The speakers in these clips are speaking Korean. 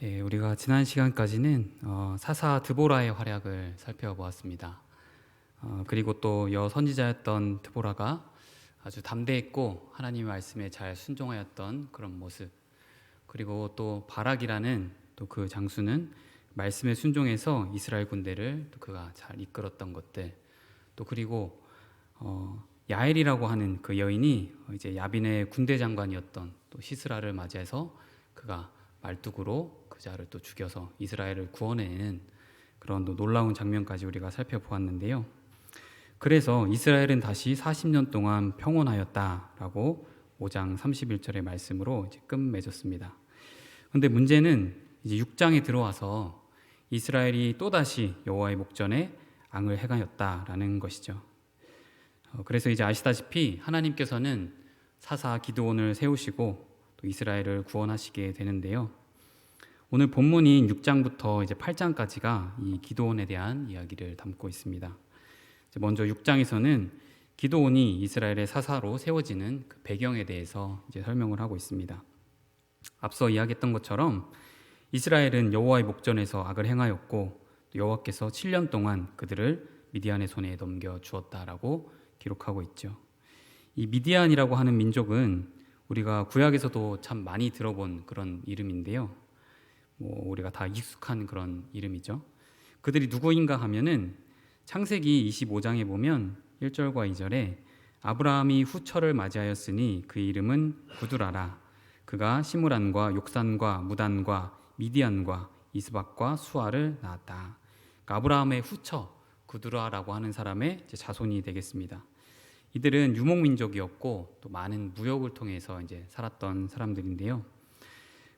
네, 우리가 지난 시간까지는 사사 드보라의 활약을 살펴보았습니다. 그리고 또 여선지자였던 드보라가 아주 담대했고 하나님의 말씀에 잘 순종하였던 그런 모습, 그리고 또 바락이라는 또 그 장수는 말씀에 순종해서 이스라엘 군대를 또 그가 잘 이끌었던 것들, 또 그리고 야엘이라고 하는 그 여인이 이제 야빈의 군대 장관이었던 또 시스라를 맞이해서 그가 말뚝으로 그 자를 또 죽여서 이스라엘을 구원해내는 그런 또 놀라운 장면까지 우리가 살펴보았는데요. 그래서 이스라엘은 다시 40년 동안 평온하였다라고 5장 31절의 말씀으로 이제 끝맺었습니다. 그런데 문제는 이제 6장에 들어와서 이스라엘이 또다시 여호와의 목전에 앙을 행하였다라는 것이죠. 그래서 이제 아시다시피 하나님께서는 사사 기드온을 세우시고 또 이스라엘을 구원하시게 되는데요. 오늘 본문인 6장부터 이제 8장까지가 이 기드온에 대한 이야기를 담고 있습니다. 먼저 6장에서는 기드온이 이스라엘의 사사로 세워지는 그 배경에 대해서 이제 설명을 하고 있습니다. 앞서 이야기했던 것처럼 이스라엘은 여호와의 목전에서 악을 행하였고 여호와께서 7년 동안 그들을 미디안의 손에 넘겨 주었다라고 기록하고 있죠. 이 미디안이라고 하는 민족은 우리가 구약에서도 참 많이 들어본 그런 이름인데요. 우리가 다 익숙한 그런 이름이죠. 그들이 누구인가 하면은 창세기 25장에 보면 1절과 2절에 아브라함이 후처를 맞이하였으니 그 이름은 구두라라. 그가 시므란과 욕산과 무단과 미디안과 이스박과 수아를 낳았다. 그러니까 아브라함의 후처 구두라라고 하는 사람의 자손이 되겠습니다. 이들은 유목민족이었고 또 많은 무역을 통해서 이제 살았던 사람들인데요.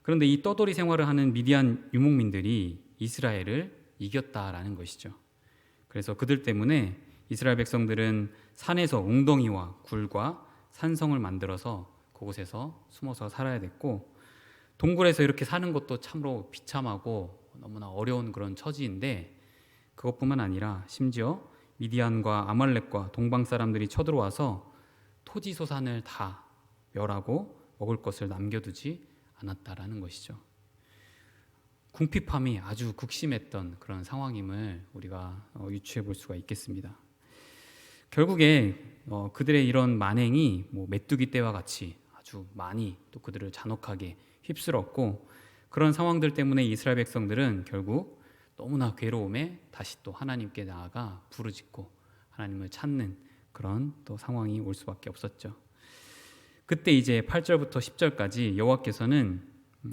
그런데 이 떠돌이 생활을 하는 미디안 유목민들이 이스라엘을 이겼다라는 것이죠. 그래서 그들 때문에 이스라엘 백성들은 산에서 웅덩이와 굴과 산성을 만들어서 그곳에서 숨어서 살아야 됐고, 동굴에서 이렇게 사는 것도 참으로 비참하고 너무나 어려운 그런 처지인데, 그것뿐만 아니라 심지어 미디안과 아말렉과 동방 사람들이 쳐들어와서 토지 소산을 다 멸하고 먹을 것을 남겨두지 않았다라는 것이죠. 궁핍함이 아주 극심했던 그런 상황임을 우리가 유추해 볼 수가 있겠습니다. 결국에 그들의 이런 만행이 메뚜기 떼와 같이 아주 많이 또 그들을 잔혹하게 휩쓸었고, 그런 상황들 때문에 이스라엘 백성들은 결국 너무나 괴로움에 다시 또 하나님께 나아가 부르짖고 하나님을 찾는 그런 또 상황이 올 수밖에 없었죠. 그때 이제 8절부터 10절까지 여호와께서는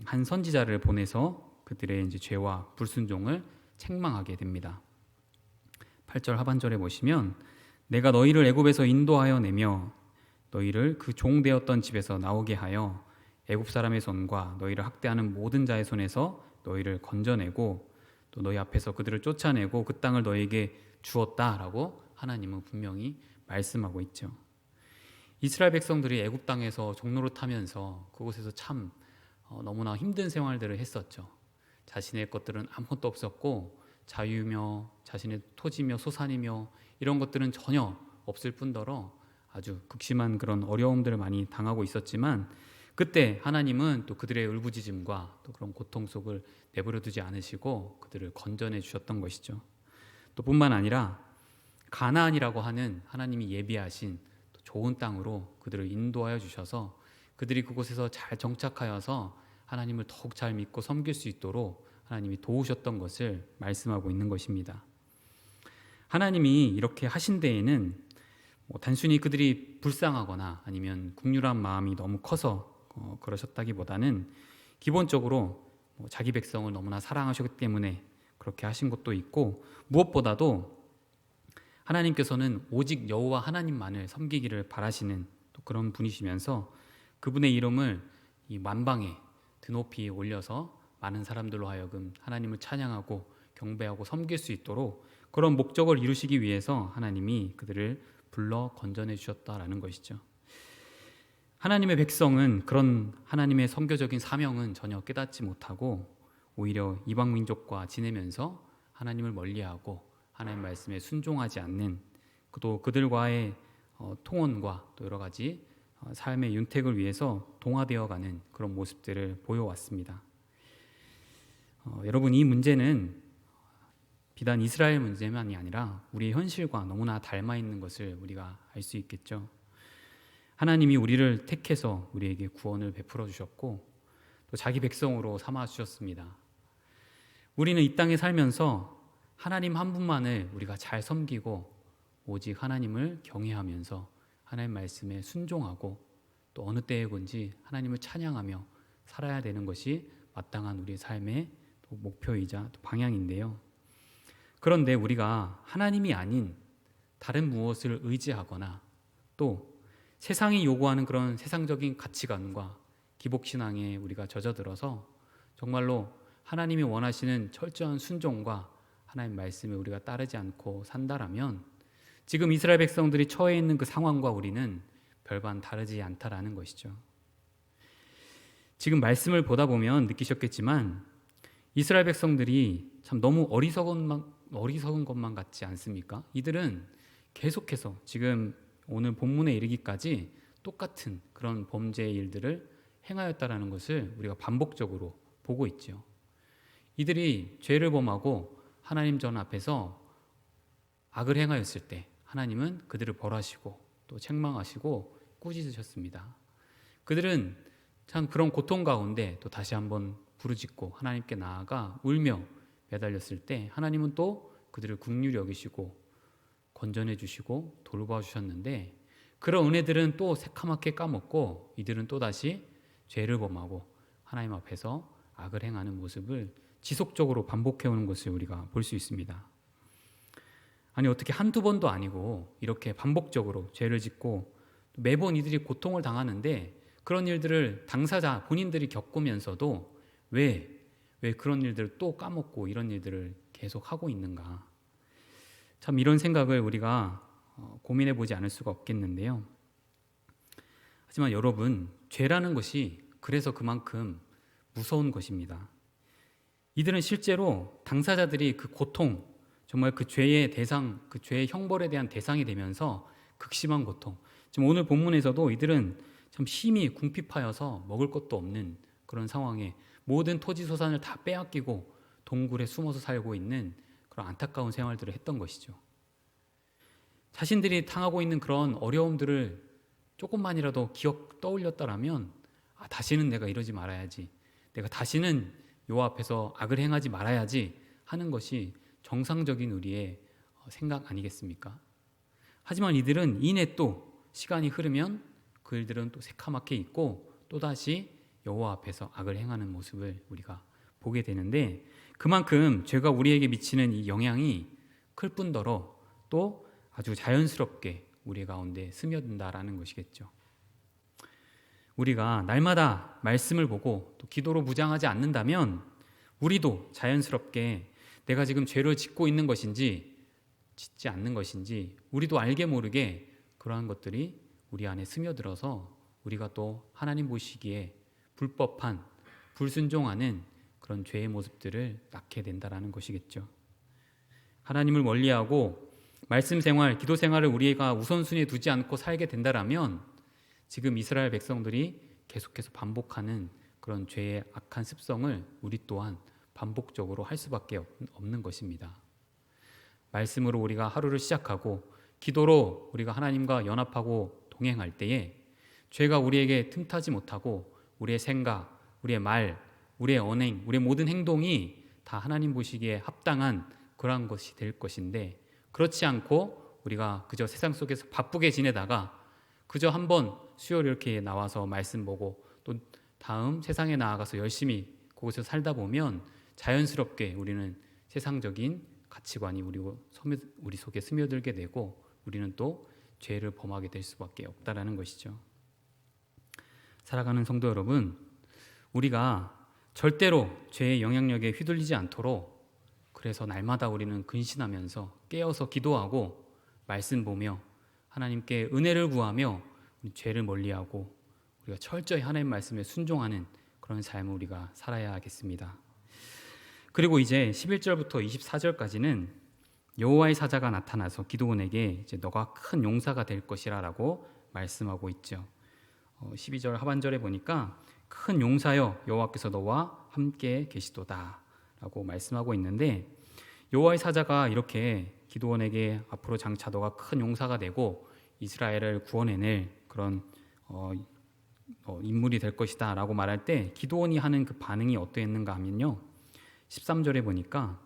한 선지자를 보내서 그들의 이제 죄와 불순종을 책망하게 됩니다. 8절 하반절에 보시면 내가 너희를 애굽에서 인도하여 내며 너희를 그 종되었던 집에서 나오게 하여 애굽 사람의 손과 너희를 학대하는 모든 자의 손에서 너희를 건져내고 또 너희 앞에서 그들을 쫓아내고 그 땅을 너희에게 주었다라고 하나님은 분명히 말씀하고 있죠. 이스라엘 백성들이 애굽 땅에서 종노릇하면서 그곳에서 참 너무나 힘든 생활들을 했었죠. 자신의 것들은 아무것도 없었고 자유며 자신의 토지며 소산이며 이런 것들은 전혀 없을 뿐더러 아주 극심한 그런 어려움들을 많이 당하고 있었지만, 그때 하나님은 또 그들의 울부짖음과 또 그런 고통 속을 내버려 두지 않으시고 그들을 건져내 주셨던 것이죠. 또 뿐만 아니라 가나안이라고 하는 하나님이 예비하신 또 좋은 땅으로 그들을 인도하여 주셔서 그들이 그곳에서 잘 정착하여서 하나님을 더욱 잘 믿고 섬길 수 있도록 하나님이 도우셨던 것을 말씀하고 있는 것입니다. 하나님이 이렇게 하신 데에는 단순히 그들이 불쌍하거나 아니면 국률한 마음이 너무 커서 그러셨다기보다는 기본적으로 자기 백성을 너무나 사랑하셨기 때문에 그렇게 하신 것도 있고, 무엇보다도 하나님께서는 오직 여호와 하나님만을 섬기기를 바라시는 또 그런 분이시면서 그분의 이름을 이 만방에 드높이 올려서 많은 사람들로 하여금 하나님을 찬양하고 경배하고 섬길 수 있도록 그런 목적을 이루시기 위해서 하나님이 그들을 불러 건져내 주셨다라는 것이죠. 하나님의 백성은 그런 하나님의 선교적인 사명은 전혀 깨닫지 못하고 오히려 이방 민족과 지내면서 하나님을 멀리하고 하나님 말씀에 순종하지 않는, 또 그들과의 통혼과 또 여러 가지 삶의 윤택을 위해서 동화되어가는 그런 모습들을 보여왔습니다. 여러분, 이 문제는 비단 이스라엘 문제만이 아니라 우리의 현실과 너무나 닮아 있는 것을 우리가 알 수 있겠죠. 하나님이 우리를 택해서 우리에게 구원을 베풀어 주셨고 또 자기 백성으로 삼아 주셨습니다. 우리는 이 땅에 살면서 하나님 한 분만을 우리가 잘 섬기고 오직 하나님을 경외하면서 하나님 말씀에 순종하고 또 어느 때에든지 하나님을 찬양하며 살아야 되는 것이 마땅한 우리의 삶의 목표이자 또 방향인데요. 그런데 우리가 하나님이 아닌 다른 무엇을 의지하거나 또 세상이 요구하는 그런 세상적인 가치관과 기복신앙에 우리가 젖어들어서 정말로 하나님이 원하시는 철저한 순종과 하나님 말씀에 우리가 따르지 않고 산다라면 지금 이스라엘 백성들이 처해 있는 그 상황과 우리는 별반 다르지 않다라는 것이죠. 지금 말씀을 보다 보면 느끼셨겠지만 이스라엘 백성들이 참 너무 어리석은 것만 같지 않습니까? 이들은 계속해서 지금 오늘 본문에 이르기까지 똑같은 그런 범죄의 일들을 행하였다라는 것을 우리가 반복적으로 보고 있죠. 이들이 죄를 범하고 하나님 전 앞에서 악을 행하였을 때 하나님은 그들을 벌하시고 또 책망하시고 꾸짖으셨습니다. 그들은 참 그런 고통 가운데 또 다시 한번 부르짖고 하나님께 나아가 울며 매달렸을 때 하나님은 또 그들을 긍휼히 여기시고 건전해 주시고 돌봐 주셨는데 그런 은혜들은 또 새카맣게 까먹고 이들은 또다시 죄를 범하고 하나님 앞에서 악을 행하는 모습을 지속적으로 반복해오는 것을 우리가 볼 수 있습니다. 아니 어떻게 한두 번도 아니고 이렇게 반복적으로 죄를 짓고 매번 이들이 고통을 당하는데 그런 일들을 당사자 본인들이 겪으면서도 왜 그런 일들을 또 까먹고 이런 일들을 계속 하고 있는가. 참 이런 생각을 우리가 고민해 보지 않을 수가 없겠는데요. 하지만 여러분, 죄라는 것이 그래서 그만큼 무서운 것입니다. 이들은 실제로 당사자들이 그 고통, 정말 그 죄의 대상, 그 죄의 형벌에 대한 대상이 되면서 극심한 고통. 지금 오늘 본문에서도 이들은 참 힘이 궁핍하여서 먹을 것도 없는 그런 상황에 모든 토지소산을 다 빼앗기고 동굴에 숨어서 살고 있는 그런 안타까운 생활들을 했던 것이죠. 자신들이 당하고 있는 그런 어려움들을 조금만이라도 떠올렸다라면 다시는 내가 이러지 말아야지, 내가 다시는 여호와 앞에서 악을 행하지 말아야지 하는 것이 정상적인 우리의 생각 아니겠습니까? 하지만 이들은 이내 또 시간이 흐르면 그 일들은 또 새카맣게 잊고 또다시 여호와 앞에서 악을 행하는 모습을 우리가 보게 되는데 그만큼 죄가 우리에게 미치는 이 영향이 클 뿐더러 또 아주 자연스럽게 우리 가운데 스며든다라는 것이겠죠. 우리가 날마다 말씀을 보고 또 기도로 무장하지 않는다면 우리도 자연스럽게 내가 지금 죄를 짓고 있는 것인지 짓지 않는 것인지 우리도 알게 모르게 그러한 것들이 우리 안에 스며들어서 우리가 또 하나님 보시기에 불법한 불순종하는 그런 죄의 모습들을 낳게 된다라는 것이겠죠. 하나님을 멀리하고 말씀 생활, 기도 생활을 우리가 우선순위에 두지 않고 살게 된다라면 지금 이스라엘 백성들이 계속해서 반복하는 그런 죄의 악한 습성을 우리 또한 반복적으로 할 수밖에 없는 것입니다. 말씀으로 우리가 하루를 시작하고 기도로 우리가 하나님과 연합하고 동행할 때에 죄가 우리에게 틈타지 못하고 우리의 생각, 우리의 말, 우리의 언행, 우리의 모든 행동이 다 하나님 보시기에 합당한 그러한 것이 될 것인데 그렇지 않고 우리가 그저 세상 속에서 바쁘게 지내다가 그저 한번 수요일 이렇게 나와서 말씀 보고 또 다음 세상에 나아가서 열심히 거기서 살다 보면 자연스럽게 우리는 세상적인 가치관이 우리 속에 스며들게 되고 우리는 또 죄를 범하게 될 수밖에 없다라는 것이죠. 살아가는 성도 여러분, 우리가 절대로 죄의 영향력에 휘둘리지 않도록 그래서 날마다 우리는 근신하면서 깨어서 기도하고 말씀 보며 하나님께 은혜를 구하며 죄를 멀리하고 우리가 철저히 하나님 말씀에 순종하는 그런 삶을 우리가 살아야 하겠습니다. 그리고 이제 11절부터 24절까지는 여호와의 사자가 나타나서 기드온에게 이제 너가 큰 용사가 될 것이라라고 말씀하고 있죠. 12절 하반절에 보니까 큰 용사여 여호와께서 너와 함께 계시도다 라고 말씀하고 있는데, 여호와의 사자가 이렇게 기드온에게 앞으로 장차 너가 큰 용사가 되고 이스라엘을 구원해낼 그런 인물이 될 것이다 라고 말할 때 기드온이 하는 그 반응이 어떠했는가 하면요, 13절에 보니까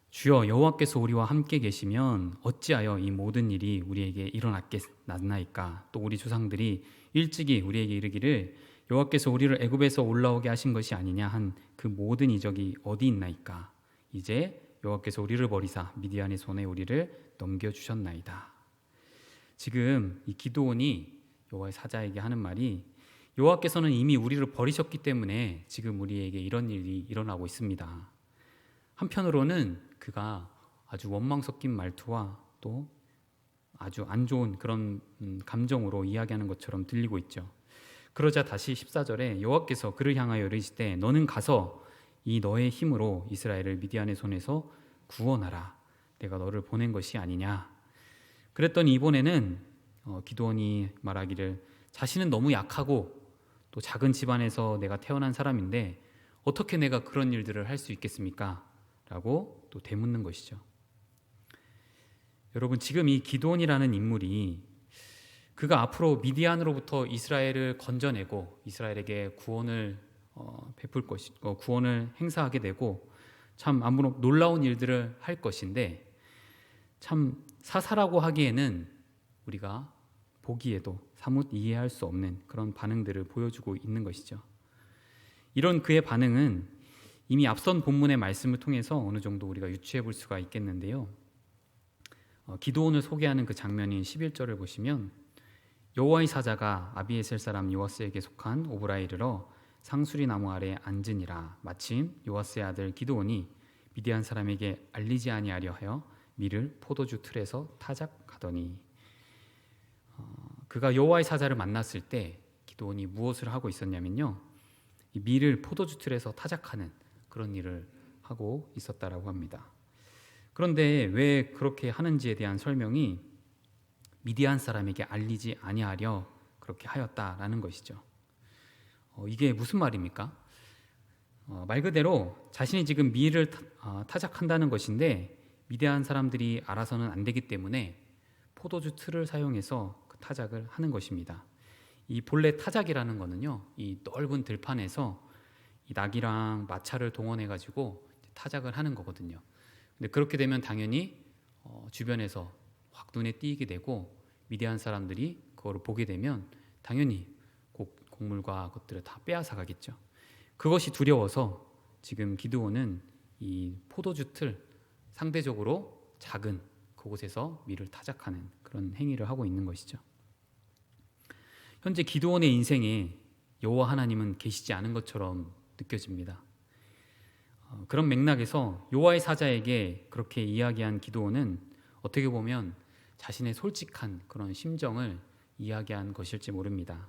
주여 여호와께서 우리와 함께 계시면 어찌하여 이 모든 일이 우리에게 일어났나이까. 또 우리 조상들이 일찍이 우리에게 이르기를 여호와께서 우리를 애굽에서 올라오게 하신 것이 아니냐 한 그 모든 이적이 어디 있나이까. 이제 여호와께서 우리를 버리사 미디안의 손에 우리를 넘겨주셨나이다. 지금 이 기드온이 여호와의 사자에게 하는 말이, 여호와께서는 이미 우리를 버리셨기 때문에 지금 우리에게 이런 일이 일어나고 있습니다. 한편으로는 그가 아주 원망 섞인 말투와 또 아주 안 좋은 그런 감정으로 이야기하는 것처럼 들리고 있죠. 그러자 다시 14절에 여호와께서 그를 향하여 이르시되 너는 가서 이 너의 힘으로 이스라엘을 미디안의 손에서 구원하라. 내가 너를 보낸 것이 아니냐. 그랬더니 이번에는 기드온이 말하기를 자신은 너무 약하고 또 작은 집안에서 내가 태어난 사람인데 어떻게 내가 그런 일들을 할 수 있겠습니까? 라고 또 되묻는 것이죠. 여러분, 지금 이 기드온이라는 인물이 그가 앞으로 미디안으로부터 이스라엘을 건져내고 이스라엘에게 구원을 구원을 행사하게 되고 참 아무런 놀라운 일들을 할 것인데, 참 사사라고 하기에는 우리가 보기에도 사뭇 이해할 수 없는 그런 반응들을 보여주고 있는 것이죠. 이런 그의 반응은 이미 앞선 본문의 말씀을 통해서 어느 정도 우리가 유추해 볼 수가 있겠는데요. 기드온을 소개하는 그 장면인 11절을 보시면 여호와의 사자가 아비에셀 사람 요아스에게 속한 오브라에 이르러 상수리 나무 아래 앉으니라. 마침 요아스의 아들 기드온이 미디안 사람에게 알리지 아니하려 하여 밀을 포도주 틀에서 타작하더니, 그가 여호와의 사자를 만났을 때 기드온이 무엇을 하고 있었냐면요, 이 밀을 포도주 틀에서 타작하는 그런 일을 하고 있었다라고 합니다. 그런데 왜 그렇게 하는지에 대한 설명이 미디안 사람에게 알리지 아니하려 그렇게 하였다라는 것이죠. 이게 무슨 말입니까? 말 그대로 자신이 지금 밀을 타작한다는 것인데 미디안 사람들이 알아서는 안 되기 때문에 포도주 틀을 사용해서 그 타작을 하는 것입니다. 이 본래 타작이라는 거는요, 이 넓은 들판에서 이 낙이랑 마차를 동원해 가지고 타작을 하는 거거든요. 근데 그렇게 되면 당연히 주변에서 확 눈에 띄게 되고 미디안 사람들이 그거를 보게 되면 당연히 곡물과 것들을 다 빼앗아 가겠죠. 그것이 두려워서 지금 기드온은 이 포도주 틀, 상대적으로 작은 그곳에서 밀을 타작하는 그런 행위를 하고 있는 것이죠. 현재 기드온의 인생에 여호와 하나님은 계시지 않은 것처럼 느껴집니다. 그런 맥락에서 여호와의 사자에게 그렇게 이야기한 기드온은 어떻게 보면 자신의 솔직한 그런 심정을 이야기한 것일지 모릅니다.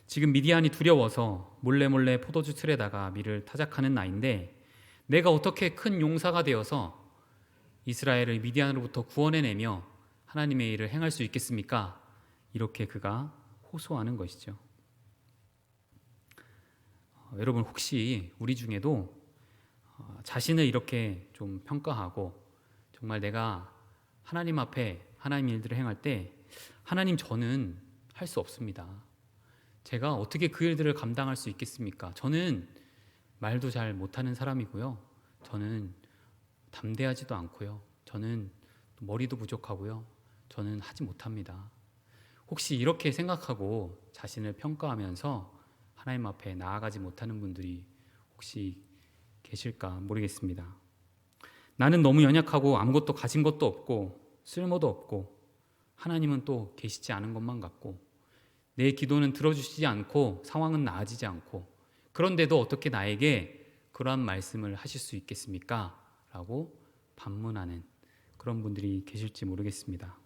지금 미디안이 두려워서 몰래 포도주 틀에다가 밀을 타작하는 나인데 내가 어떻게 큰 용사가 되어서 이스라엘을 미디안으로부터 구원해내며 하나님의 일을 행할 수 있겠습니까? 이렇게 그가 호소하는 것이죠. 여러분, 혹시 우리 중에도 자신을 이렇게 좀 평가하고 정말 내가 하나님 앞에 하나님 일들을 행할 때 하나님, 저는 할 수 없습니다. 제가 어떻게 그 일들을 감당할 수 있겠습니까? 저는 말도 잘 못하는 사람이고요. 저는 담대하지도 않고요. 저는 머리도 부족하고요. 저는 하지 못합니다. 혹시 이렇게 생각하고 자신을 평가하면서 하나님 앞에 나아가지 못하는 분들이 혹시 계실까 모르겠습니다. 나는 너무 연약하고 아무것도 가진 것도 없고 쓸모도 없고 하나님은 또 계시지 않은 것만 같고 내 기도는 들어주시지 않고 상황은 나아지지 않고 그런데도 어떻게 나에게 그러한 말씀을 하실 수 있겠습니까? 라고 반문하는 그런 분들이 계실지 모르겠습니다.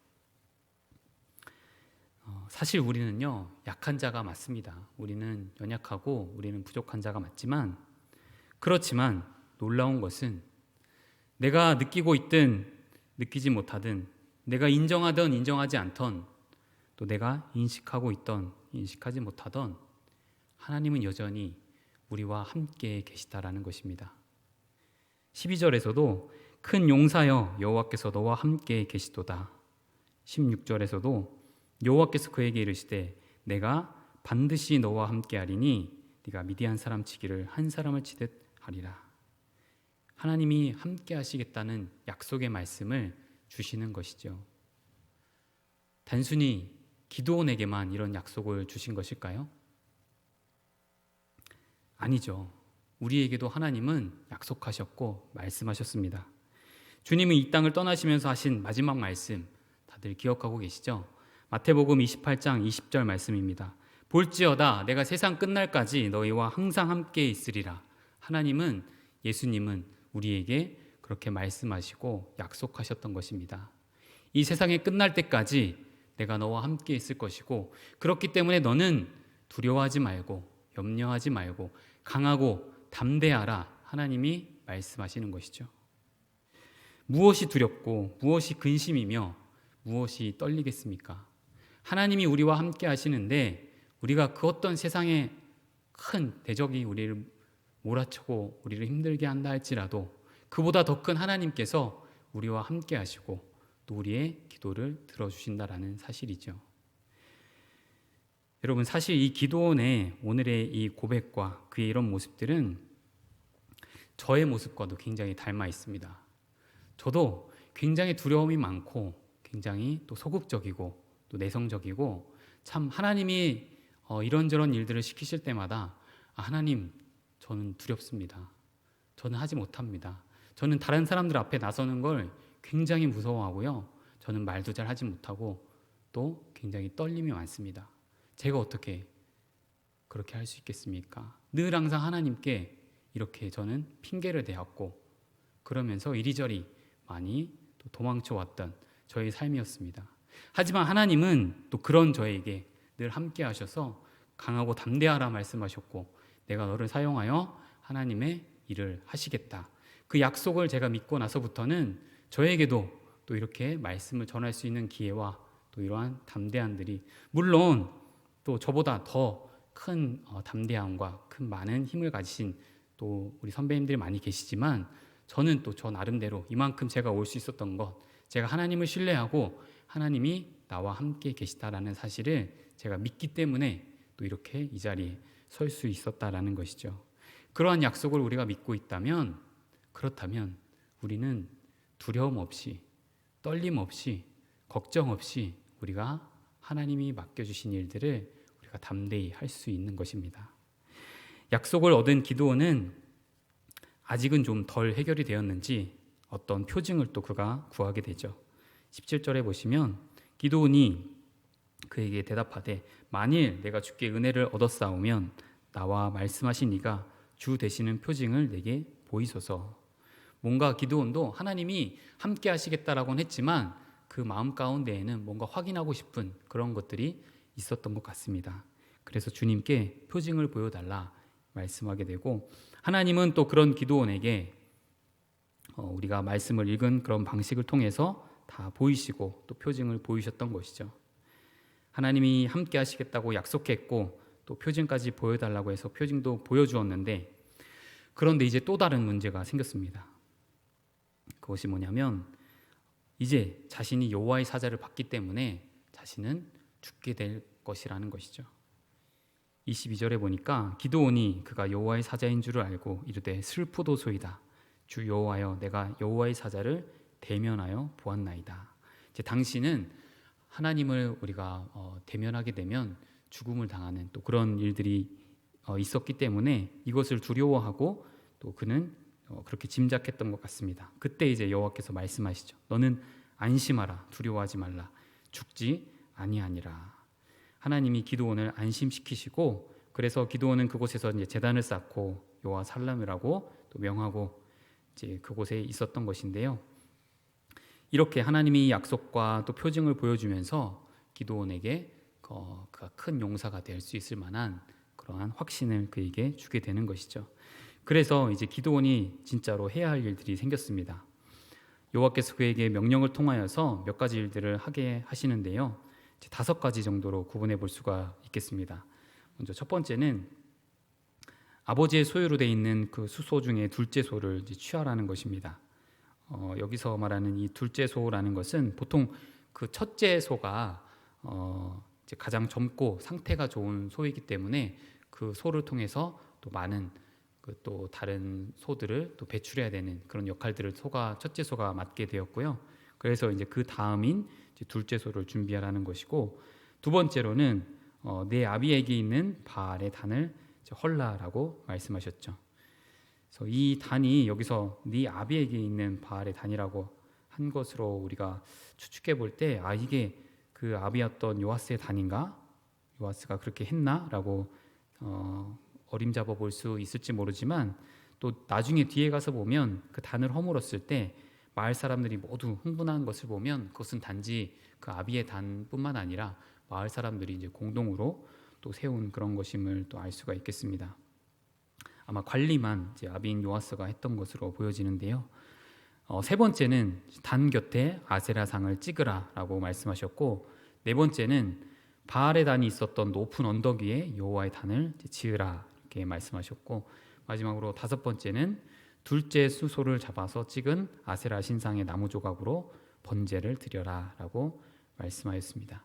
사실 우리는요, 약한 자가 맞습니다. 우리는 연약하고 우리는 부족한 자가 맞지만, 그렇지만 놀라운 것은 내가 느끼고 있든 느끼지 못하든, 내가 인정하든 인정하지 않던, 또 내가 인식하고 있던 인식하지 못하던, 하나님은 여전히 우리와 함께 계시다라는 것입니다. 12절에서도 큰 용사여 여호와께서 너와 함께 계시도다. 16절에서도 여호와께서 그에게 이르시되 내가 반드시 너와 함께 하리니 네가 미디안 사람 치기를 한 사람을 치듯 하리라. 하나님이 함께 하시겠다는 약속의 말씀을 주시는 것이죠. 단순히 기드온에게만 이런 약속을 주신 것일까요? 아니죠. 우리에게도 하나님은 약속하셨고 말씀하셨습니다. 주님은 이 땅을 떠나시면서 하신 마지막 말씀 다들 기억하고 계시죠? 마태복음 28장 20절 말씀입니다. 볼지어다 내가 세상 끝날까지 너희와 항상 함께 있으리라. 하나님은, 예수님은 우리에게 그렇게 말씀하시고 약속하셨던 것입니다. 이 세상이 끝날 때까지 내가 너와 함께 있을 것이고, 그렇기 때문에 너는 두려워하지 말고 염려하지 말고 강하고 담대하라. 하나님이 말씀하시는 것이죠. 무엇이 두렵고 무엇이 근심이며 무엇이 떨리겠습니까? 하나님이 우리와 함께 하시는데 우리가 그 어떤 세상의 큰 대적이 우리를 몰아치고 우리를 힘들게 한다 할지라도 그보다 더 큰 하나님께서 우리와 함께 하시고 또 우리의 기도를 들어주신다라는 사실이죠. 여러분, 사실 이 기도원의 오늘의 이 고백과 그의 이런 모습들은 저의 모습과도 굉장히 닮아 있습니다. 저도 굉장히 두려움이 많고 굉장히 또 소극적이고 또 내성적이고 참 하나님이 이런저런 일들을 시키실 때마다 하나님, 저는 두렵습니다. 저는 하지 못합니다. 저는 다른 사람들 앞에 나서는 걸 굉장히 무서워하고요. 저는 말도 잘 하지 못하고 또 굉장히 떨림이 많습니다. 제가 어떻게 그렇게 할 수 있겠습니까? 늘 항상 하나님께 이렇게 저는 핑계를 대었고 그러면서 이리저리 많이 또 도망쳐왔던 저의 삶이었습니다. 하지만 하나님은 또 그런 저에게 늘 함께 하셔서 강하고 담대하라 말씀하셨고 내가 너를 사용하여 하나님의 일을 하시겠다. 그 약속을 제가 믿고 나서부터는 저에게도 또 이렇게 말씀을 전할 수 있는 기회와 또 이러한 담대함들이, 물론 또 저보다 더 큰 담대함과 큰 많은 힘을 가지신 또 우리 선배님들이 많이 계시지만 저는 또 저 나름대로 이만큼 제가 올 수 있었던 것, 제가 하나님을 신뢰하고 하나님이 나와 함께 계시다라는 사실을 제가 믿기 때문에 또 이렇게 이 자리에 설 수 있었다라는 것이죠. 그러한 약속을 우리가 믿고 있다면, 그렇다면 우리는 두려움 없이, 떨림 없이, 걱정 없이 우리가 하나님이 맡겨주신 일들을 우리가 담대히 할 수 있는 것입니다. 약속을 얻은 기드온은 아직은 좀 덜 해결이 되었는지 어떤 표징을 또 그가 구하게 되죠. 17절에 보시면 기드온이 그에게 대답하되 만일 내가 주께 은혜를 얻었사오면 나와 말씀하신 이가 주 되시는 표징을 내게 보이소서. 뭔가 기드온도 하나님이 함께 하시겠다라고는 했지만 그 마음 가운데에는 뭔가 확인하고 싶은 그런 것들이 있었던 것 같습니다. 그래서 주님께 표징을 보여달라 말씀하게 되고, 하나님은 또 그런 기드온에게 우리가 말씀을 읽은 그런 방식을 통해서 다 보이시고 또 표징을 보이셨던 것이죠. 하나님이 함께 하시겠다고 약속했고 또 표징까지 보여달라고 해서 표징도 보여주었는데, 그런데 이제 또 다른 문제가 생겼습니다. 그것이 뭐냐면 이제 자신이 여호와의 사자를 받기 때문에 자신은 죽게 될 것이라는 것이죠. 22절에 보니까 기드온이 그가 여호와의 사자인 줄을 알고 이르되 슬프도소이다. 주 여호와여, 내가 여호와의 사자를 대면하여 보았나이다. 이제 당신은 하나님을 우리가 대면하게 되면 죽음을 당하는 또 그런 일들이 있었기 때문에 이것을 두려워하고 또 그는 그렇게 짐작했던 것 같습니다. 그때 이제 여호와께서 말씀하시죠. 너는 안심하라, 두려워하지 말라, 죽지 아니하니라. 하나님이 기드온을 안심시키시고, 그래서 기드온은 그곳에서 이제 제단을 쌓고 여호와 살람이라고 또 명하고 이제 그곳에 있었던 것인데요. 이렇게 하나님이 약속과 또 표징을 보여주면서 기드온에게 그가 큰 용사가 될 수 있을 만한 그러한 확신을 그에게 주게 되는 것이죠. 그래서 이제 기드온이 진짜로 해야 할 일들이 생겼습니다. 여호와께서 그에게 명령을 통하여서 몇 가지 일들을 하게 하시는데요. 5가지 정도로 구분해 볼 수가 있겠습니다. 먼저 첫 번째는 아버지의 소유로 돼 있는 그 수소 중에 둘째 소를 이제 취하라는 것입니다. 여기서 말하는 이 둘째 소라는 것은 보통 그 첫째 소가 이제 가장 젊고 상태가 좋은 소이기 때문에 그 소를 통해서 또 많은 그 또 다른 소들을 또 배출해야 되는 그런 역할들을 첫째 소가 맡게 되었고요. 그래서 이제 그 다음인 이제 둘째 소를 준비하라는 것이고, 두 번째로는 내 아비에게 있는 바알의 단을 헐라라고 말씀하셨죠. 그래서 이 단이 여기서 네 아비에게 있는 바알의 단이라고 한 것으로 우리가 추측해 볼 때, 이게 그 아비였던 요아스의 단인가? 요아스가 그렇게 했나라고 어림잡아 볼 수 있을지 모르지만, 또 나중에 뒤에 가서 보면 그 단을 허물었을 때 마을 사람들이 모두 흥분한 것을 보면 그것은 단지 그 아비의 단뿐만 아니라 마을 사람들이 이제 공동으로 또 세운 그런 것임을 또 알 수가 있겠습니다. 아마 관리만 이제 아비인 요아스가 했던 것으로 보여지는데요. 세 번째는 단 곁에 아세라상을 찍으라라고 말씀하셨고, 네 번째는 바알의 단이 있었던 높은 언덕 위에 여호와의 단을 지으라 이렇게 말씀하셨고, 마지막으로 다섯 번째는 둘째 수소를 잡아서 찍은 아세라 신상의 나무 조각으로 번제를 드려라라고 말씀하였습니다.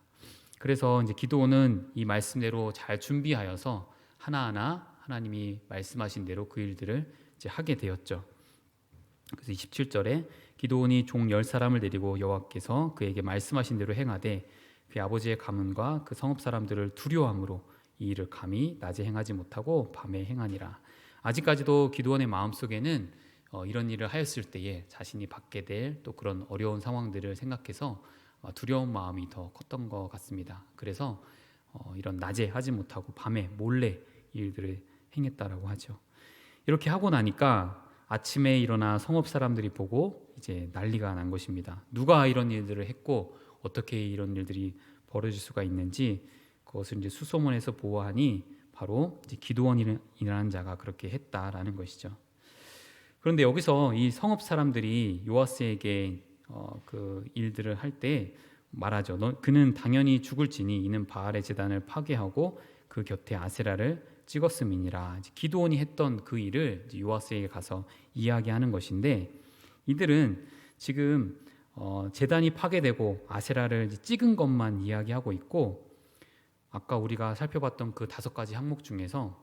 그래서 이제 기도원은 이 말씀대로 잘 준비하여서 하나하나 하나님이 말씀하신 대로 그 일들을 이제 하게 되었죠. 그래서 27절에 기도원이 종 10사람을 데리고 여호와께서 그에게 말씀하신 대로 행하되 그 아버지의 가문과 그 성읍 사람들을 두려워함으로 이 일을 감히 낮에 행하지 못하고 밤에 행하니라. 아직까지도 기도원의 마음속에는 이런 일을 하였을 때에 자신이 받게 될 또 그런 어려운 상황들을 생각해서 두려운 마음이 더 컸던 것 같습니다. 그래서 이런 낮에 하지 못하고 밤에 몰래 일들을 행했다라고 하죠. 이렇게 하고 나니까 아침에 일어나 성읍 사람들이 보고 이제 난리가 난 것입니다. 누가 이런 일들을 했고 어떻게 이런 일들이 벌어질 수가 있는지, 그것을 이제 수소문에서 보아하니 바로 이제 기드온이라는 자가 그렇게 했다라는 것이죠. 그런데 여기서 이 성읍 사람들이 요아스에게 그 일들을 할 때 말하죠. 그는 당연히 죽을지니 이는 바알의 제단을 파괴하고 그 곁에 아세라를 찍었음이니라. 기드온이 했던 그 일을 요아스에게 가서 이야기하는 것인데, 이들은 지금 제단이 파괴되고 아세라를 찍은 것만 이야기하고 있고, 아까 우리가 살펴봤던 그 5가지 항목 중에서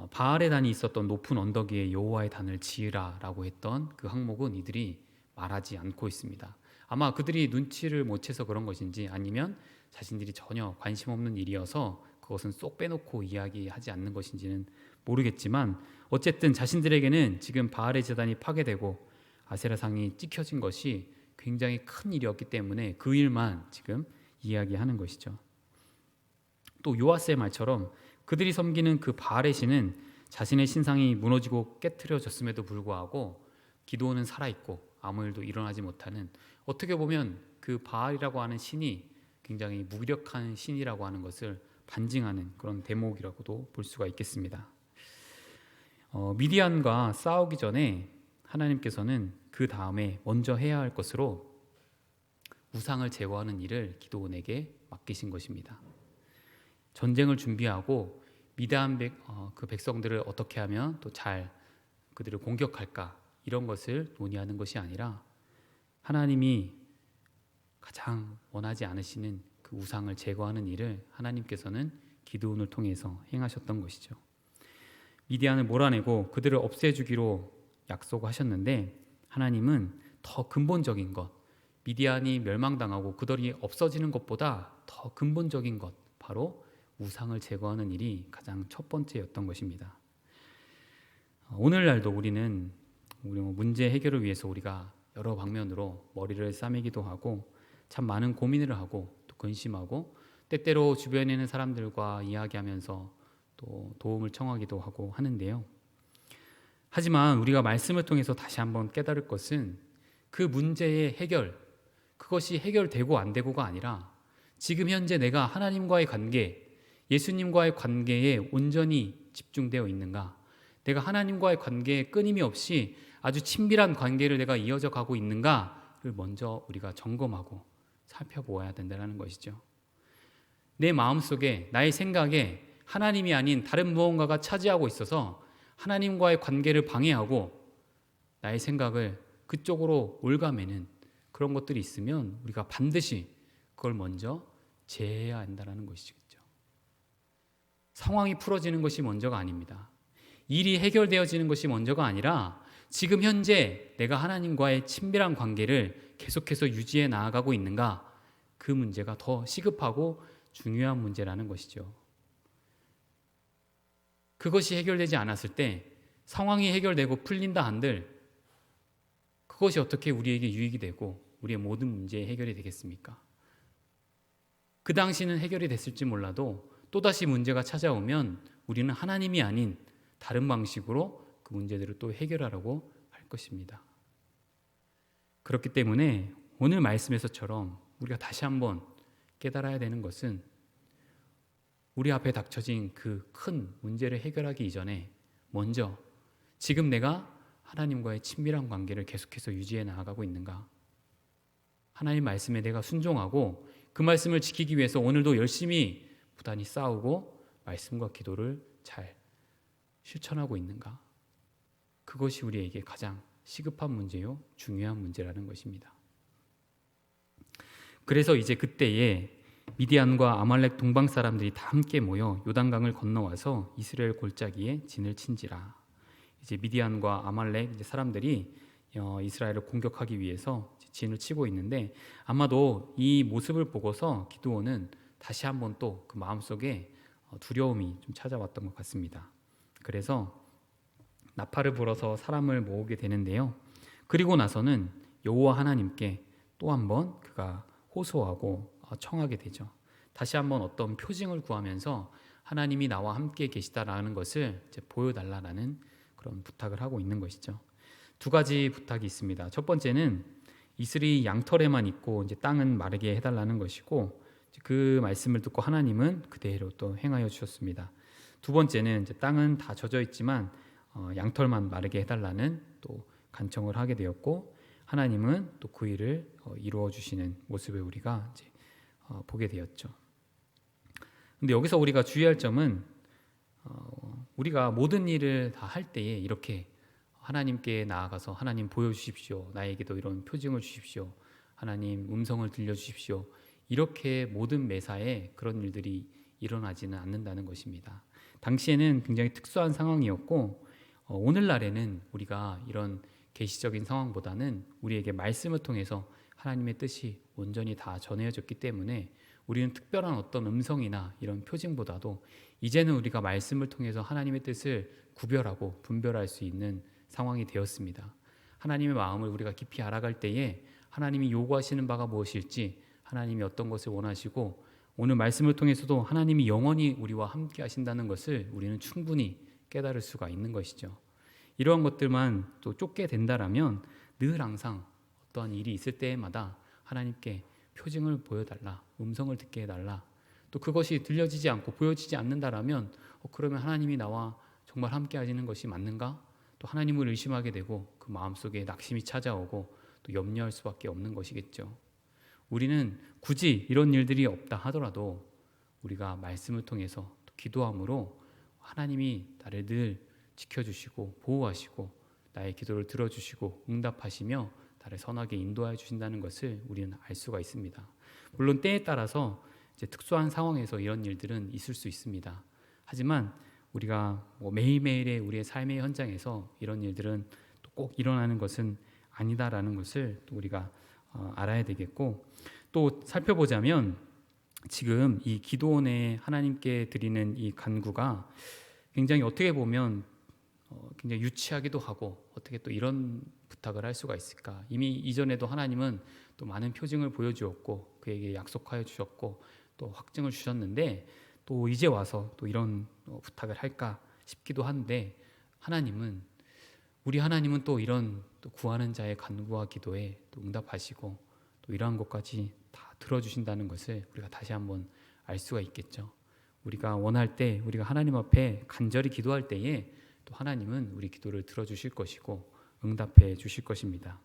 바알의 단이 있었던 높은 언덕 위에 여호와의 단을 지으라라고 했던 그 항목은 이들이 말하지 않고 있습니다. 아마 그들이 눈치를 못 채서 그런 것인지, 아니면 자신들이 전혀 관심 없는 일이어서 그것은 쏙 빼놓고 이야기하지 않는 것인지는 모르겠지만, 어쨌든 자신들에게는 지금 바알의 제단이 파괴되고 아세라상이 찍혀진 것이 굉장히 큰 일이었기 때문에 그 일만 지금 이야기하는 것이죠. 또 요아스의 말처럼 그들이 섬기는 그 바알의 신은 자신의 신상이 무너지고 깨트려졌음에도 불구하고 기드온은 살아있고 아무 일도 일어나지 못하는, 어떻게 보면 그 바알이라고 하는 신이 굉장히 무력한 신이라고 하는 것을 반증하는 그런 대목이라고도 볼 수가 있겠습니다. 미디안과 싸우기 전에 하나님께서는 그 다음에 먼저 해야 할 것으로 우상을 제거하는 일을 기드온에게 맡기신 것입니다. 전쟁을 준비하고 미디안 그 백성들을 어떻게 하면 또 잘 그들을 공격할까, 이런 것을 논의하는 것이 아니라 하나님이 가장 원하지 않으시는 그 우상을 제거하는 일을 하나님께서는 기드온을 통해서 행하셨던 것이죠. 미디안을 몰아내고 그들을 없애주기로 약속하셨는데, 하나님은 더 근본적인 것, 미디안이 멸망당하고 그들이 없어지는 것보다 더 근본적인 것, 바로 우상을 제거하는 일이 가장 첫 번째였던 것입니다. 오늘날도 우리 문제 해결을 위해서 우리가 여러 방면으로 머리를 싸매기도 하고 참 많은 고민을 하고 또 근심하고, 때때로 주변에 있는 사람들과 이야기하면서 또 도움을 청하기도 하고 하는데요. 하지만 우리가 말씀을 통해서 다시 한번 깨달을 것은 그 문제의 해결, 그것이 해결되고 안 되고가 아니라 지금 현재 내가 하나님과의 관계, 예수님과의 관계에 온전히 집중되어 있는가, 내가 하나님과의 관계에 끊임이 없이 아주 친밀한 관계를 내가 이어져 가고 있는가를 먼저 우리가 점검하고 살펴보아야 된다는 것이죠. 내 마음속에, 나의 생각에 하나님이 아닌 다른 무언가가 차지하고 있어서 하나님과의 관계를 방해하고 나의 생각을 그쪽으로 올가매는 그런 것들이 있으면 우리가 반드시 그걸 먼저 제해해야 한다는 것이죠. 상황이 풀어지는 것이 먼저가 아닙니다. 일이 해결되어지는 것이 먼저가 아니라 지금 현재 내가 하나님과의 친밀한 관계를 계속해서 유지해 나아가고 있는가, 그 문제가 더 시급하고 중요한 문제라는 것이죠. 그것이 해결되지 않았을 때 상황이 해결되고 풀린다 한들 그것이 어떻게 우리에게 유익이 되고 우리의 모든 문제의 해결이 되겠습니까? 그 당시는 해결이 됐을지 몰라도 또다시 문제가 찾아오면 우리는 하나님이 아닌 다른 방식으로 그 문제들을 또 해결하려고 할 것입니다. 그렇기 때문에 오늘 말씀에서처럼 우리가 다시 한번 깨달아야 되는 것은 우리 앞에 닥쳐진 그 큰 문제를 해결하기 이전에 먼저 지금 내가 하나님과의 친밀한 관계를 계속해서 유지해 나아가고 있는가? 하나님 말씀에 내가 순종하고 그 말씀을 지키기 위해서 오늘도 열심히 부단히 싸우고 말씀과 기도를 잘 실천하고 있는가? 그것이 우리에게 가장 시급한 문제요, 중요한 문제라는 것입니다. 그래서 이제 그때에 미디안과 아말렉 동방 사람들이 다 함께 모여 요단강을 건너와서 이스라엘 골짜기에 진을 친지라. 이제 미디안과 아말렉 이제 사람들이 이스라엘을 공격하기 위해서 진을 치고 있는데 아마도 이 모습을 보고서 기드온은 다시 한번 또 그 마음속에 두려움이 좀 찾아왔던 것 같습니다. 그래서 나팔을 불어서 사람을 모으게 되는데요. 그리고 나서는 여호와 하나님께 또 한번 그가 호소하고 청하게 되죠. 다시 한번 어떤 표징을 구하면서 하나님이 나와 함께 계시다라는 것을 이제 보여달라는 그런 부탁을 하고 있는 것이죠. 두 가지 부탁이 있습니다. 첫 번째는 이슬이 양털에만 있고 이제 땅은 마르게 해달라는 것이고 그 말씀을 듣고 하나님은 그대로 또 행하여 주셨습니다. 두 번째는 이제 땅은 다 젖어 있지만 양털만 마르게 해달라는 또 간청을 하게 되었고 하나님은 또 그 일을 이루어 주시는 모습을 우리가 이제 보게 되었죠. 근데 여기서 우리가 주의할 점은 우리가 모든 일을 다 할 때에 이렇게 하나님께 나아가서 하나님 보여주십시오. 나에게도 이런 표징을 주십시오. 하나님 음성을 들려주십시오. 이렇게 모든 매사에 그런 일들이 일어나지는 않는다는 것입니다. 당시에는 굉장히 특수한 상황이었고 오늘날에는 우리가 이런 계시적인 상황보다는 우리에게 말씀을 통해서 하나님의 뜻이 온전히 다 전해졌기 때문에 우리는 특별한 어떤 음성이나 이런 표징보다도 이제는 우리가 말씀을 통해서 하나님의 뜻을 구별하고 분별할 수 있는 상황이 되었습니다. 하나님의 마음을 우리가 깊이 알아갈 때에 하나님이 요구하시는 바가 무엇일지, 하나님이 어떤 것을 원하시고 오늘 말씀을 통해서도 하나님이 영원히 우리와 함께 하신다는 것을 우리는 충분히 깨달을 수가 있는 것이죠. 이러한 것들만 또 쫓게 된다라면 늘 항상 어떠한 일이 있을 때마다 하나님께 표징을 보여달라, 음성을 듣게 해달라. 또 그것이 들려지지 않고 보여지지 않는다라면 그러면 하나님이 나와 정말 함께 하시는 것이 맞는가? 또 하나님을 의심하게 되고 그 마음속에 낙심이 찾아오고 또 염려할 수밖에 없는 것이겠죠. 우리는 굳이 이런 일들이 없다 하더라도 우리가 말씀을 통해서 또 기도함으로 하나님이 나를 늘 지켜주시고 보호하시고 나의 기도를 들어주시고 응답하시며 나를 선하게 인도하여 주신다는 것을 우리는 알 수가 있습니다. 물론 때에 따라서 이제 특수한 상황에서 이런 일들은 있을 수 있습니다. 하지만 우리가 매일매일의 우리의 삶의 현장에서 이런 일들은 또 꼭 일어나는 것은 아니다라는 것을 또 우리가 알아야 되겠고, 또 살펴보자면 지금 이 기드온의 하나님께 드리는 이 간구가 굉장히 어떻게 보면 굉장히 유치하기도 하고 어떻게 또 이런 부탁을 할 수가 있을까? 이미 이전에도 하나님은 또 많은 표징을 보여주었고 그에게 약속하여 주셨고 또 확증을 주셨는데 또 이제 와서 또 이런 부탁을 할까 싶기도 한데 우리 하나님은 또 이런 또 구하는 자의 간구와 기도에 또 응답하시고 또 이러한 것까지 다 들어주신다는 것을 우리가 다시 한번 알 수가 있겠죠. 우리가 원할 때 우리가 하나님 앞에 간절히 기도할 때에 또 하나님은 우리 기도를 들어주실 것이고 응답해 주실 것입니다.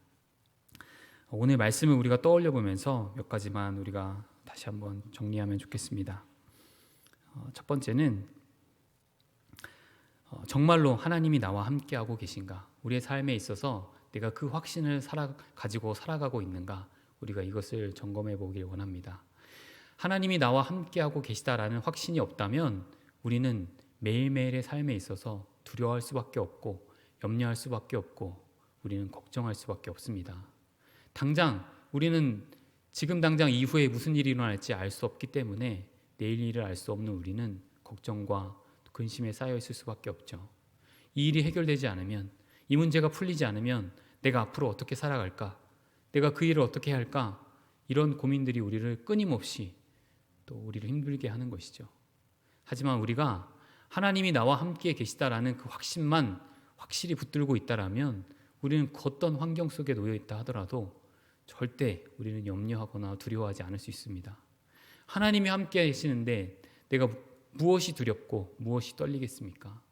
오늘 말씀을 우리가 떠올려 보면서 몇 가지만 우리가 다시 한번 정리하면 좋겠습니다. 첫 번째는 정말로 하나님이 나와 함께하고 계신가? 우리의 삶에 있어서 내가 그 확신을 가지고 살아가고 있는가? 우리가 이것을 점검해 보길 원합니다. 하나님이 나와 함께하고 계시다라는 확신이 없다면 우리는 매일매일의 삶에 있어서 두려워할 수밖에 없고 염려할 수밖에 없고 우리는 걱정할 수밖에 없습니다. 우리는 지금 당장 이후에 무슨 일이 일어날지 알 수 없기 때문에 내일 일을 알 수 없는 우리는 걱정과 근심에 쌓여 있을 수밖에 없죠. 이 일이 해결되지 않으면, 이 문제가 풀리지 않으면 내가 앞으로 어떻게 살아갈까? 내가 그 일을 어떻게 해야 할까? 이런 고민들이 우리를 끊임없이 또 우리를 힘들게 하는 것이죠. 하지만 우리가 하나님이 나와 함께 계시다라는 그 확신만 확실히 붙들고 있다라면 우리는 어떤 환경 속에 놓여 있다 하더라도 절대 우리는 염려하거나 두려워하지 않을 수 있습니다. 하나님이 함께 계시는데 내가 무엇이 두렵고 무엇이 떨리겠습니까?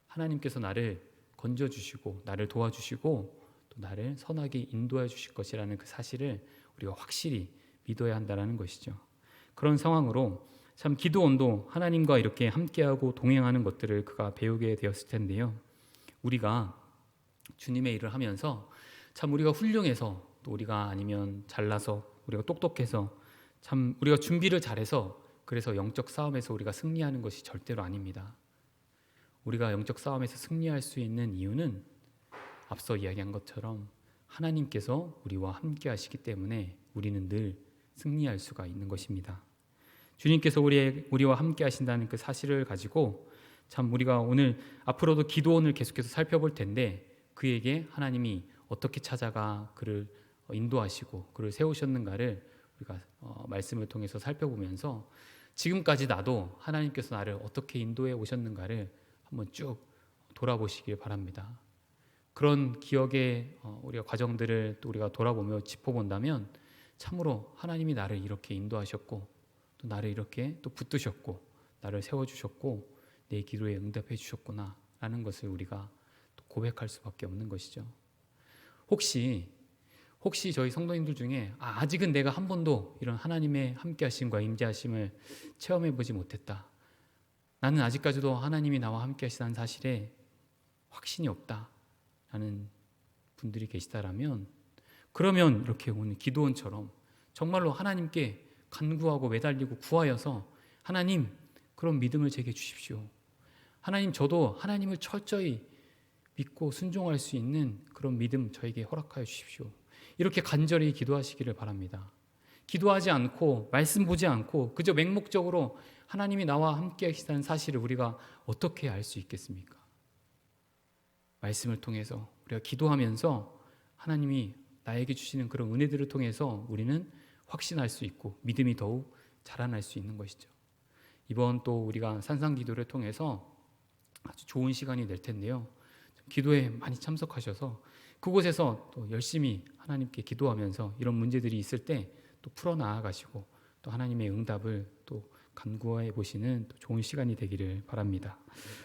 하나님께서 나를 건져주시고 나를 도와주시고 또 나를 선하게 인도해 주실 것이라는 그 사실을 우리가 확실히 믿어야 한다는 것이죠. 그런 상황으로 참 기드온도 하나님과 이렇게 함께하고 동행하는 것들을 그가 배우게 되었을 텐데요. 우리가 주님의 일을 하면서 참 우리가 훌륭해서 또 우리가 아니면 잘나서 우리가 똑똑해서 참 우리가 준비를 잘해서 그래서 영적 싸움에서 우리가 승리하는 것이 절대로 아닙니다. 우리가 영적 싸움에서 승리할 수 있는 이유는 앞서 이야기한 것처럼 하나님께서 우리와 함께 하시기 때문에 우리는 늘 승리할 수가 있는 것입니다. 주님께서 우리와 함께 하신다는 그 사실을 가지고 참 우리가 오늘 앞으로도 기도원을 계속해서 살펴볼 텐데 그에게 하나님이 어떻게 찾아가 그를 인도하시고 그를 세우셨는가를 우리가 말씀을 통해서 살펴보면서 지금까지 나도 하나님께서 나를 어떻게 인도해 오셨는가를 한번 쭉 돌아보시길 바랍니다. 그런 기억의 우리가 과정들을 또 우리가 돌아보며 짚어본다면 참으로 하나님이 나를 이렇게 인도하셨고 또 나를 이렇게 또 붙드셨고 나를 세워주셨고 내 기도에 응답해 주셨구나 라는 것을 우리가 또 고백할 수밖에 없는 것이죠. 혹시 저희 성도님들 중에 아직은 내가 한 번도 이런 하나님의 함께하심과 임재하심을 체험해 보지 못했다. 나는 아직까지도 하나님이 나와 함께하시다는 사실에 확신이 없다라는 분들이 계시다라면 그러면 이렇게 오늘 기도원처럼 정말로 하나님께 간구하고 매달리고 구하여서 하나님 그런 믿음을 제게 주십시오. 하나님 저도 하나님을 철저히 믿고 순종할 수 있는 그런 믿음 저에게 허락하여 주십시오. 이렇게 간절히 기도하시기를 바랍니다. 기도하지 않고 말씀 보지 않고 그저 맹목적으로 하나님이 나와 함께 하시다는 사실을 우리가 어떻게 알 수 있겠습니까? 말씀을 통해서 우리가 기도하면서 하나님이 나에게 주시는 그런 은혜들을 통해서 우리는 확신할 수 있고 믿음이 더욱 자라날 수 있는 것이죠. 이번 또 우리가 산상기도를 통해서 아주 좋은 시간이 될 텐데요. 기도에 많이 참석하셔서 그곳에서 또 열심히 하나님께 기도하면서 이런 문제들이 있을 때 또 풀어나가시고 또 하나님의 응답을 또 간구해 보시는 또 좋은 시간이 되기를 바랍니다.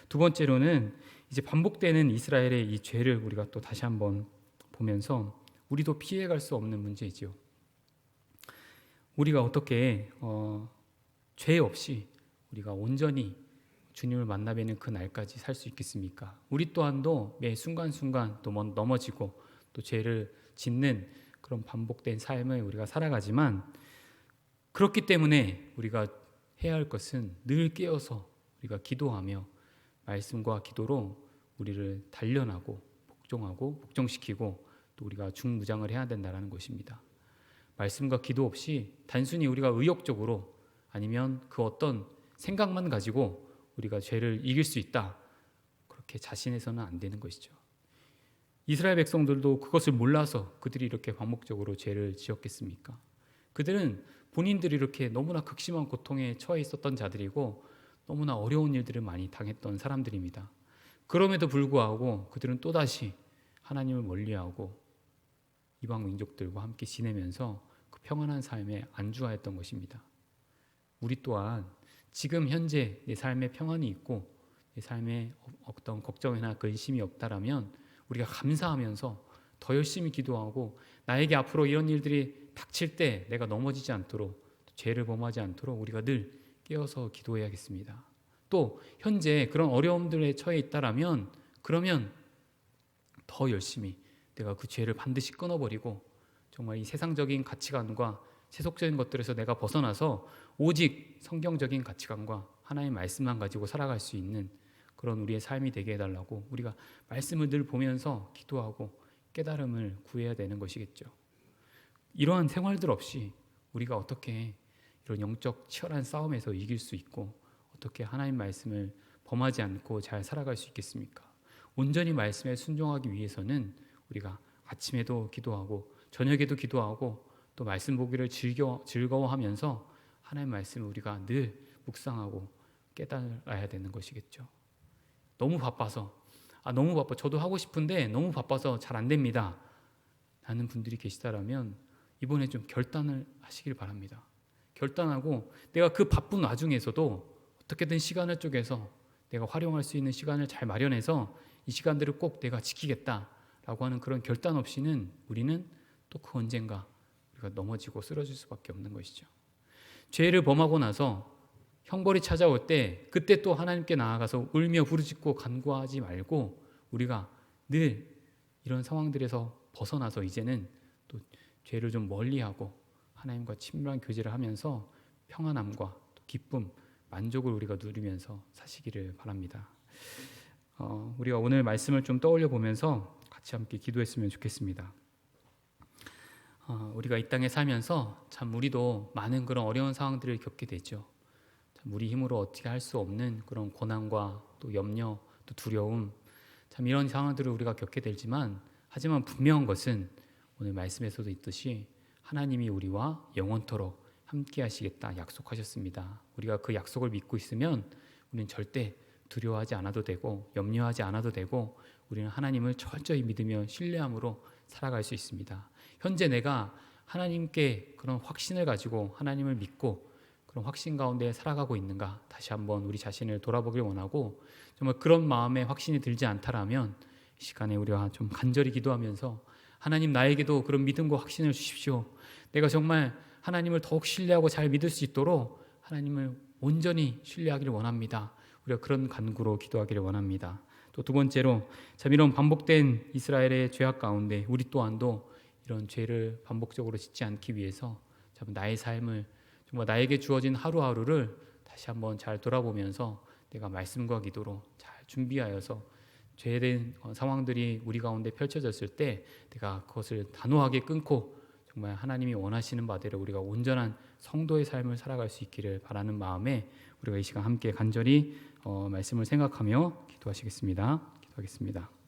두 번째로는 이제 반복되는 이스라엘의 이 죄를 우리가 또 다시 한번 보면서 우리도 피해갈 수 없는 문제이지요. 우리가 어떻게 죄 없이 우리가 온전히 주님을 만나 뵈는 그 날까지 살 수 있겠습니까? 우리 또한도 매 순간순간 또 넘어지고 또 죄를 짓는 그런 반복된 삶을 우리가 살아가지만 그렇기 때문에 우리가 해야 할 것은 늘 깨어서 우리가 기도하며 말씀과 기도로 우리를 단련하고 복종시키고 또 우리가 중무장을 해야 된다는 것입니다. 말씀과 기도 없이 단순히 우리가 의욕적으로 아니면 그 어떤 생각만 가지고 우리가 죄를 이길 수 있다 그렇게 자신해서는 안 되는 것이죠. 이스라엘 백성들도 그것을 몰라서 그들이 이렇게 반복적으로 죄를 지었겠습니까? 그들은 본인들이 이렇게 너무나 극심한 고통에 처해 있었던 자들이고 너무나 어려운 일들을 많이 당했던 사람들입니다. 그럼에도 불구하고 그들은 또다시 하나님을 멀리하고 이방 민족들과 함께 지내면서 그 평안한 삶에 안주하였던 것입니다. 우리 또한 지금 현재 내 삶에 평안이 있고 내 삶에 어떤 걱정이나 근심이 없다라면 우리가 감사하면서 더 열심히 기도하고 나에게 앞으로 이런 일들이 닥칠 때 내가 넘어지지 않도록 죄를 범하지 않도록 우리가 늘 깨어서 기도해야겠습니다. 또 현재 그런 어려움들에 처해 있다라면 그러면 더 열심히 내가 그 죄를 반드시 끊어버리고 정말 이 세상적인 가치관과 세속적인 것들에서 내가 벗어나서 오직 성경적인 가치관과 하나님의 말씀만 가지고 살아갈 수 있는 그런 우리의 삶이 되게 해달라고 우리가 말씀을 늘 보면서 기도하고 깨달음을 구해야 되는 것이겠죠. 이러한 생활들 없이 우리가 어떻게 이런 영적 치열한 싸움에서 이길 수 있고 어떻게 하나님 말씀을 범하지 않고 잘 살아갈 수 있겠습니까? 온전히 말씀에 순종하기 위해서는 우리가 아침에도 기도하고 저녁에도 기도하고 또 말씀 보기를 즐거워하면서 하나님 말씀을 우리가 늘 묵상하고 깨달아야 되는 것이겠죠. 너무 바빠서 너무 바빠 저도 하고 싶은데 너무 바빠서 잘 안 됩니다 라는 분들이 계시다라면 이번에 좀 결단을 하시길 바랍니다. 결단하고 내가 그 바쁜 와중에서도 어떻게든 시간을 쪼개서 내가 활용할 수 있는 시간을 잘 마련해서 이 시간들을 꼭 내가 지키겠다라고 하는 그런 결단 없이는 우리는 또 그 언젠가 우리가 넘어지고 쓰러질 수밖에 없는 것이죠. 죄를 범하고 나서 형벌이 찾아올 때 그때 또 하나님께 나아가서 울며 부르짖고 간구하지 말고 우리가 늘 이런 상황들에서 벗어나서 이제는 또 죄를 좀 멀리하고 하나님과 친밀한 교제를 하면서 평안함과 또 기쁨, 만족을 우리가 누리면서 사시기를 바랍니다. 우리가 오늘 말씀을 좀 떠올려 보면서 같이 함께 기도했으면 좋겠습니다. 우리가 이 땅에 살면서 참 우리도 많은 그런 어려운 상황들을 겪게 되죠. 참 우리 힘으로 어떻게 할 수 없는 그런 고난과 또 염려, 또 두려움, 참 이런 상황들을 우리가 겪게 되지만 하지만 분명한 것은 오늘 말씀에서도 있듯이 하나님이 우리와 영원토록 함께 하시겠다 약속하셨습니다. 우리가 그 약속을 믿고 있으면 우리는 절대 두려워하지 않아도 되고 염려하지 않아도 되고 우리는 하나님을 철저히 믿으며 신뢰함으로 살아갈 수 있습니다. 현재 내가 하나님께 그런 확신을 가지고 하나님을 믿고 그런 확신 가운데 살아가고 있는가 다시 한번 우리 자신을 돌아보길 원하고 정말 그런 마음에 확신이 들지 않다라면 이 시간에 우리가 좀 간절히 기도하면서 하나님 나에게도 그런 믿음과 확신을 주십시오. 내가 정말 하나님을 더욱 신뢰하고 잘 믿을 수 있도록 하나님을 온전히 신뢰하기를 원합니다. 우리가 그런 간구로 기도하기를 원합니다. 또 두 번째로 참 이런 반복된 이스라엘의 죄악 가운데 우리 또한도 이런 죄를 반복적으로 짓지 않기 위해서 참 나의 삶을 정말 나에게 주어진 하루하루를 다시 한번 잘 돌아보면서 내가 말씀과 기도로 잘 준비하여서 죄된 상황들이 우리 가운데 펼쳐졌을 때 내가 그것을 단호하게 끊고 정말 하나님이 원하시는 바대로 우리가 온전한 성도의 삶을 살아갈 수 있기를 바라는 마음에 우리가 이 시간 함께 간절히 말씀을 생각하며 기도하시겠습니다. 기도하겠습니다.